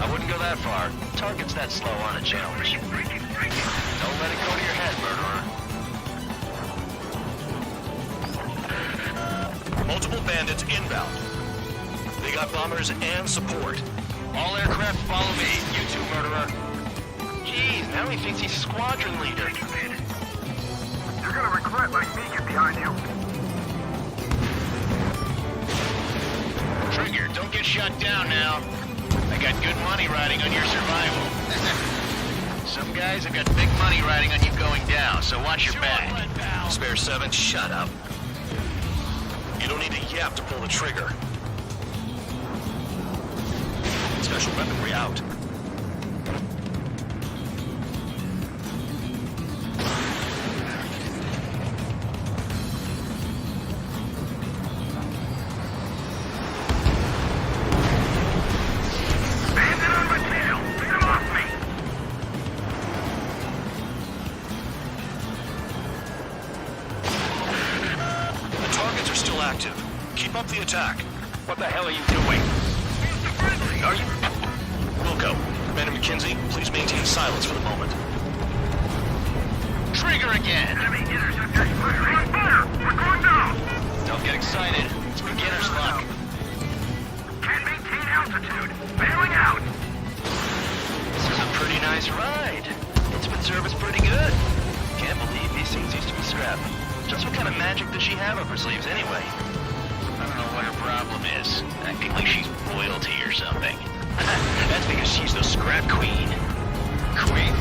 S6: I wouldn't go that far. Targets that slow aren't a challenge. Don't let it go to your head, murderer.
S3: Multiple bandits inbound. They got bombers and support.
S6: All aircraft follow me. You too, murderer. Jeez, now he thinks he's squadron leader.
S1: You're gonna regret letting me get behind you.
S11: Trigger, don't get shut down now. I got good money riding on your survival. Some guys have got big money riding on you going down, so watch your back.
S3: Spare 7, shut up. You don't need to yap to pull the trigger. Special weaponry out.
S1: Bandit on my tail! Get him off me!
S3: The targets are still active. Keep up the attack.
S11: What the hell are you doing?
S3: Are you? Wilco, Commander McKenzie, please maintain silence for the moment.
S11: Trigger again!
S1: Enemy interceptors! On fire! We're going down!
S11: Don't get excited. It's beginner's luck.
S1: Can't maintain altitude! Bailing out!
S6: This is a pretty nice ride. It's been serviced pretty good. Can't believe these things used to be scrap. Just what kind of magic does she have up her sleeves anyway?
S11: I don't know what her problem is. Acting like she's royalty or something. That's because she's the scrap queen. Queen?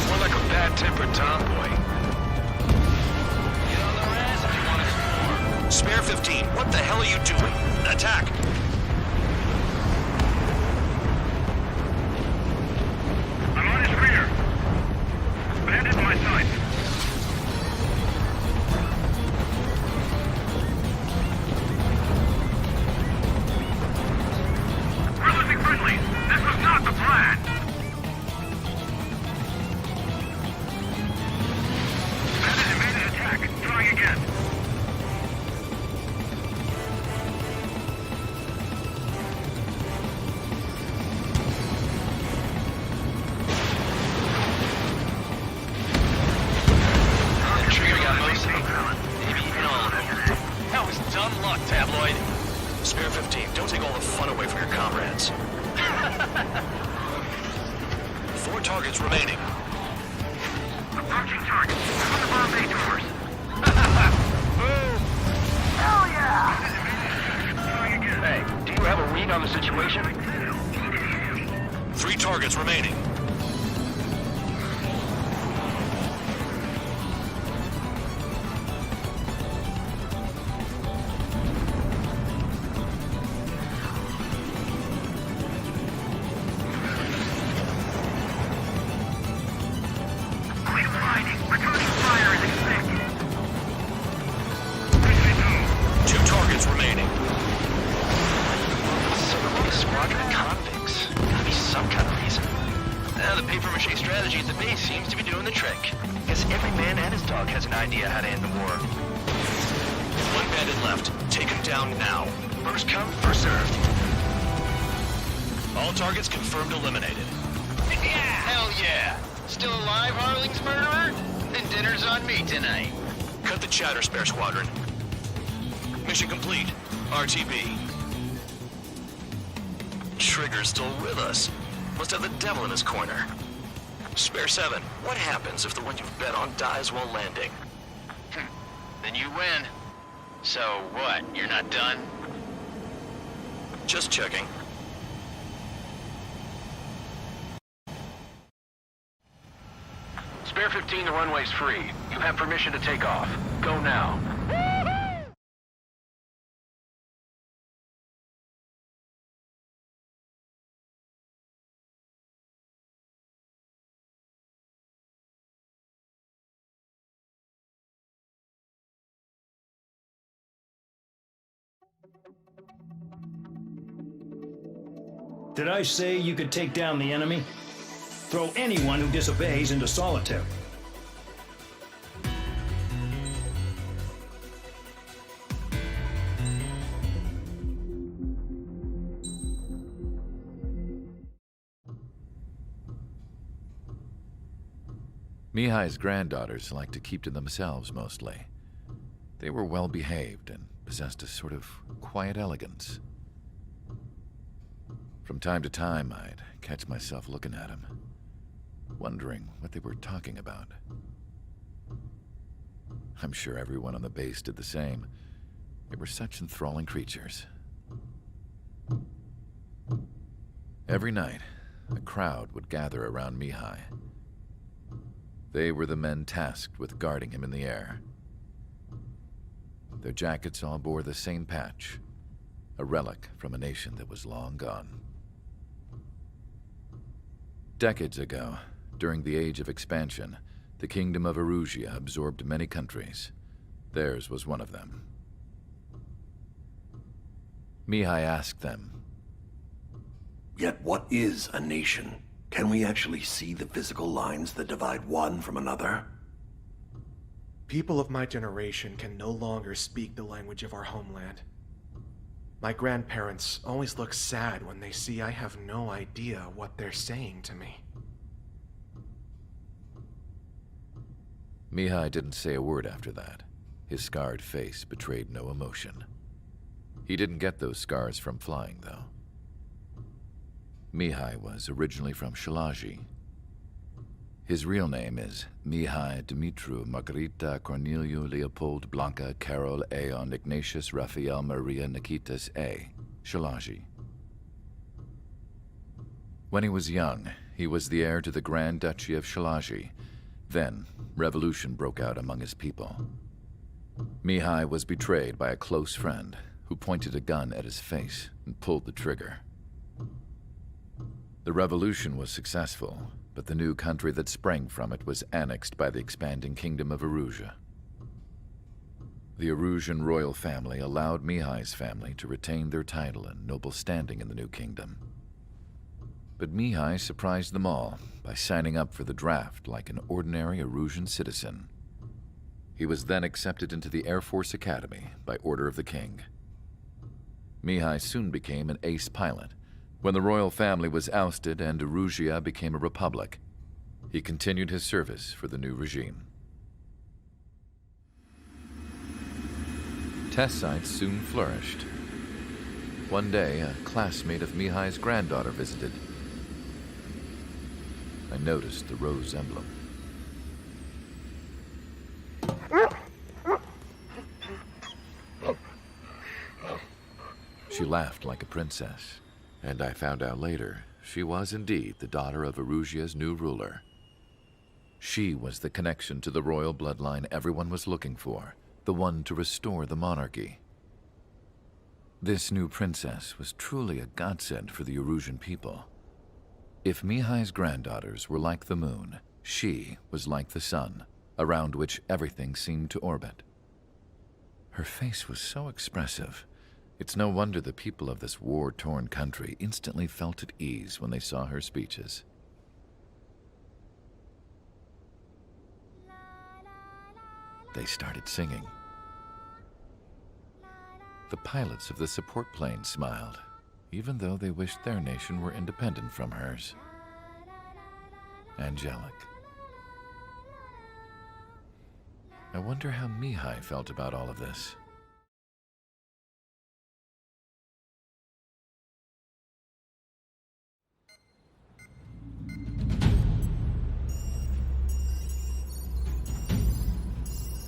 S11: More like a bad-tempered tomboy. Get on the ass if you want to score.
S3: Spare 15, what the hell are you doing? Attack!
S1: I'm on his rear! Bandit in my sight! We're losing friendlies! This was not the plan! Bandit evaded attack! Trying again!
S6: The trigger got most of them. Maybe even all of them.
S11: That was dumb luck, Tabloid.
S3: Spare 15, don't take all the fun away from your comrades. 4 targets remaining.
S1: Approaching target! On the bomb bay doors! Hell yeah! Trying again!
S11: Hey, do you have a read on the situation?
S3: 3 targets remaining.
S1: Clear fighting! Returning fire is expected!
S3: 2 targets remaining.
S6: So the squadron of convicts. Gotta be some kind of reason. Now the papier-mâché strategy at the base seems to be doing the trick. Guess every man and his dog has an idea how to end the war.
S3: 1 bandit left. Take him down now.
S6: First come, first served.
S3: All targets confirmed eliminated.
S11: Hell yeah! Still alive, Harling's murderer? Then dinner's on me tonight.
S3: Cut the chatter, Spare Squadron. Mission complete. RTB. Trigger's still with us. Must have the devil in his corner. Spare 7, what happens if the one you've bet on dies while landing?
S11: Then you win. So what, you're not done?
S3: Just checking.
S11: Spare 15, the runway's free. You have permission to take off. Go now.
S10: Did I say you could take down the enemy? Throw anyone who disobeys into solitary.
S12: Mihai's granddaughters liked to keep to themselves mostly. They were well behaved and possessed a sort of quiet elegance. From time to time, I'd catch myself looking at them, wondering what they were talking about. I'm sure everyone on the base did the same. They were such enthralling creatures. Every night, a crowd would gather around Mihai. They were the men tasked with guarding him in the air. Their jackets all bore the same patch, a relic from a nation that was long gone. Decades ago, during the Age of Expansion, the Kingdom of Erusia absorbed many countries. Theirs was one of them. Mihai asked them,
S13: "Yet what is a nation? Can we actually see the physical lines that divide one from another?"
S14: People of my generation can no longer speak the language of our homeland. My grandparents always look sad when they see I have no idea what they're saying to me.
S12: Mihai didn't say a word after that. His scarred face betrayed no emotion. He didn't get those scars from flying, though. Mihai was originally from Shalaji. His real name is Mihai Dumitru Margarita Corneliu Leopold Blanca Carol Aeon Ignatius Raphael Maria Nikitas A. Shalaji. When he was young, he was the heir to the Grand Duchy of Shalaji. Then, revolution broke out among his people. Mihai was betrayed by a close friend who pointed a gun at his face and pulled the trigger. The revolution was successful, but the new country that sprang from it was annexed by the expanding Kingdom of Erusia. The Erusian royal family allowed Mihai's family to retain their title and noble standing in the new kingdom. But Mihai surprised them all by signing up for the draft like an ordinary Erusian citizen. He was then accepted into the Air Force Academy by order of the king. Mihai soon became an ace pilot. When the royal family was ousted and Erusia became a republic, he continued his service for the new regime. Test sites soon flourished. One day, a classmate of Mihai's granddaughter visited. I noticed the rose emblem. She laughed like a princess. And I found out later, she was indeed the daughter of Erusia's new ruler. She was the connection to the royal bloodline everyone was looking for, the one to restore the monarchy. This new princess was truly a godsend for the Erusian people. If Mihai's granddaughters were like the moon, she was like the sun, around which everything seemed to orbit. Her face was so expressive. It's no wonder the people of this war-torn country instantly felt at ease when they saw her speeches. They started singing. The pilots of the support plane smiled, even though they wished their nation were independent from hers. Angelic. I wonder how Mihai felt about all of this.